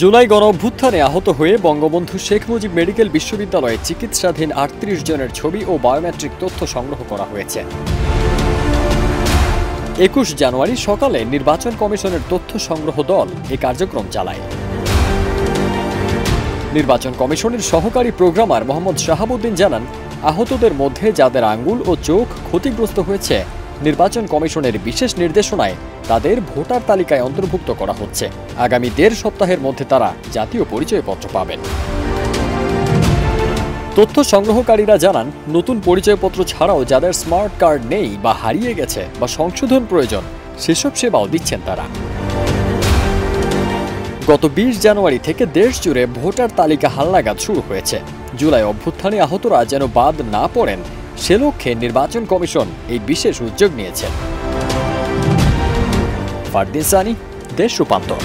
জুলাই গণঅভ্যুত্থানে আহত হয়ে বঙ্গবন্ধু শেখ মুজিব মেডিকেল বিশ্ববিদ্যালয়ে চিকিৎসাধীন ৩৮ জনের ছবি ও বায়োমেট্রিক তথ্য সংগ্রহ করা হয়েছে। ২১ জানুয়ারি সকালে নির্বাচন কমিশনের তথ্য সংগ্রহ দল এই কার্যক্রম চালায়। নির্বাচন কমিশনের সহকারী প্রোগ্রামার মোহাম্মদ শাহাবুদ্দিন জানান, আহতদের মধ্যে যাদের আঙ্গুল ও চোখ ক্ষতিগ্রস্ত হয়েছে, নির্বাচন কমিশনের বিশেষ নির্দেশনায় তাদের ভোটার তালিকায় অন্তর্ভুক্ত করা হচ্ছে। আগামী ১.৫ সপ্তাহের মধ্যে তারা জাতীয় পরিচয়পত্র পাবেন। তথ্য সংগ্রহকারীরা জানান, নতুন পরিচয়পত্র ছাড়াও যাদের স্মার্ট কার্ড নেই বা হারিয়ে গেছে বা সংশোধন প্রয়োজন, সেসব সেবাও দিচ্ছেন তারা। গত ২০ জানুয়ারি থেকে দেশ জুড়ে ভোটার তালিকা হালনাগাদ শুরু হয়েছে। জুলাই অভ্যুত্থানে আহতরা যেন বাদ না পড়েন, সে লক্ষ্যে নির্বাচন কমিশন এই বিশেষ উদ্যোগ নিয়েছে। ফারদিন সানি, দেশ রূপান্তর।